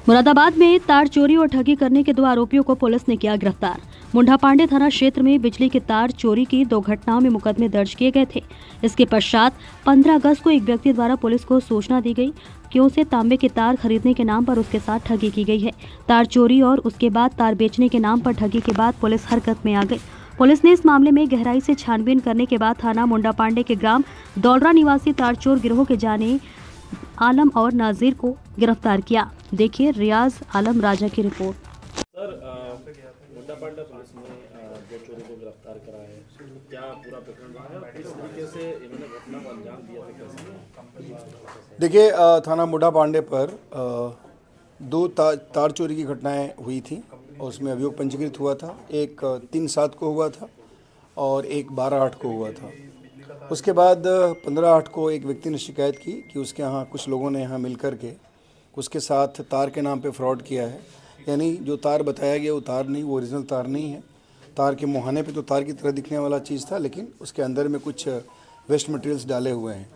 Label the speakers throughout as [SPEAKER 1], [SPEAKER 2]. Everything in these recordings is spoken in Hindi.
[SPEAKER 1] मुरादाबाद में तार चोरी और ठगी करने के 2 आरोपियों को पुलिस ने किया गिरफ्तार। मुंडा पांडे थाना क्षेत्र में बिजली के तार चोरी की 2 घटनाओं में मुकदमे दर्ज किए गए थे। इसके पश्चात 15 अगस्त को एक व्यक्ति द्वारा पुलिस को सूचना दी गई कि उसे तांबे के तार खरीदने के नाम पर उसके साथ ठगी की गई है। तार चोरी और उसके बाद तार बेचने के नाम पर ठगी के बाद पुलिस हरकत में आ गई। पुलिस ने इस मामले में गहराई से छानबीन करने के बाद थाना मुंडा पांडे के ग्राम दौलरा निवासी तार चोर गिरोह के जाने आलम और नाजिर को गिरफ्तार किया। देखिए रियाज आलम राजा की रिपोर्ट।
[SPEAKER 2] सर, मुंडा पांडा पुलिस ने जो चोरों को गिरफ्तार करा है, क्या पूरा प्रकरण रहा है, किस तरीके से इन्होंने घटना को अंजाम दिया था, कैसे?
[SPEAKER 3] देखिए, थाना मुंडा पांडे पर 2 तार चोरी की घटनाएं हुई थी और उसमें अभियोग पंजीकृत हुआ था। एक 3/7 को हुआ था और एक 12/8 को हुआ था। उसके बाद 15/8 को एक व्यक्ति ने शिकायत की कि उसके यहाँ कुछ लोगों ने यहाँ मिल कर के उसके साथ तार के नाम पे फ्रॉड किया है। यानी जो तार बताया गया वो तार नहीं, वो ओरिजिनल तार नहीं है। तार के मुहाने पे तो तार की तरह दिखने वाला चीज़ था, लेकिन उसके अंदर में कुछ वेस्ट मटेरियल्स डाले हुए हैं।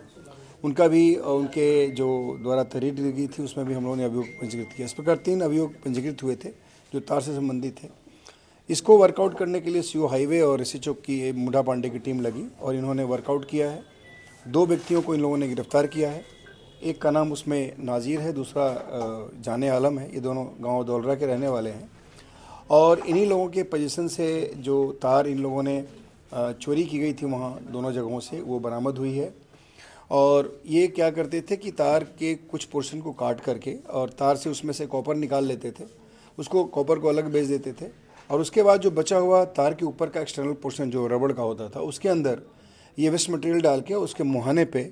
[SPEAKER 3] उनका भी उनके जो द्वारा तहरीर दी गई थी उसमें भी हम लोगों ने अभियोग पंजीकृत किया। इस प्रकार 3 अभियोग पंजीकृत हुए थे जो तार से संबंधित थे। इसको वर्कआउट करने के लिए सीओ हाईवे और एसएचओ की मुंडा पांडे की टीम लगी और इन्होंने वर्कआउट किया है। 2 व्यक्तियों को इन लोगों ने गिरफ्तार किया है। एक का नाम उसमें नाजिर है, दूसरा जाने आलम है। ये दोनों गांव दौलरा के रहने वाले हैं और इन्हीं लोगों के पोजीशन से जो तार इन लोगों ने चोरी की गई थी वहाँ दोनों जगहों से वो बरामद हुई है। और ये क्या करते थे कि तार के कुछ पोर्शन को काट करके और तार से उसमें से कॉपर निकाल लेते थे, उसको कॉपर को अलग बेच देते थे और उसके बाद जो बचा हुआ तार के ऊपर का एक्सटर्नल पोर्शन जो रबड़ का होता था उसके अंदर ये वेस्ट मटेरियल डाल के उसके मुहाने पे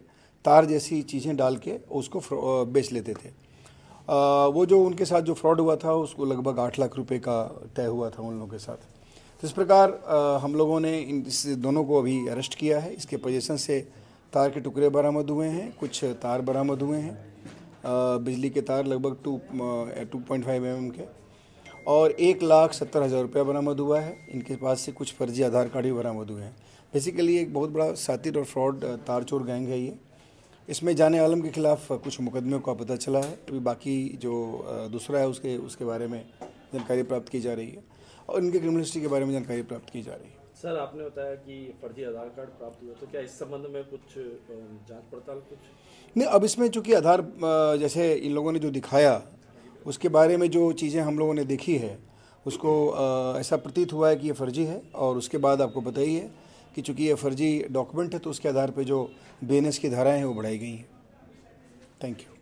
[SPEAKER 3] तार जैसी चीज़ें डाल के उसको बेच लेते थे। वो जो उनके साथ जो फ्रॉड हुआ था उसको लगभग 8 लाख रुपए का तय हुआ था उन लोगों के साथ। तो इस प्रकार हम लोगों ने इस दोनों को अभी अरेस्ट किया है। इसके पोजीशन से तार के टुकड़े बरामद हुए हैं, कुछ तार बरामद हुए हैं, बिजली के तार लगभग 2.5 mm के, और 1,70,000 रुपया बरामद हुआ है। इनके पास से कुछ फर्जी आधार कार्ड भी बरामद हुए हैं। बेसिकली एक बहुत बड़ा सातिर और फ्रॉड तार चोर गैंग है ये। इसमें जाने आलम के खिलाफ कुछ मुकदमों का पता चला है। अभी बाकी जो दूसरा है उसके बारे में जानकारी प्राप्त की जा रही है और इनके क्रिमिनल हिस्ट्री के बारे में जानकारी प्राप्त की जा रही है।
[SPEAKER 2] सर, आपने बताया कि फर्जी आधार कार्ड प्राप्त हुआ, तो क्या इस संबंध में कुछ जांच पड़ताल कुछ
[SPEAKER 3] नहीं? अब इसमें चूँकि आधार जैसे इन लोगों ने जो दिखाया उसके बारे में जो चीज़ें हम लोगों ने देखी है उसको ऐसा प्रतीत हुआ है कि ये फर्जी है। और उसके बाद आपको पता ही है कि चूँकि ये फर्जी डॉक्यूमेंट है तो उसके आधार पे जो बीएनएस की धाराएं हैं वो बढ़ाई गई हैं। Thank you.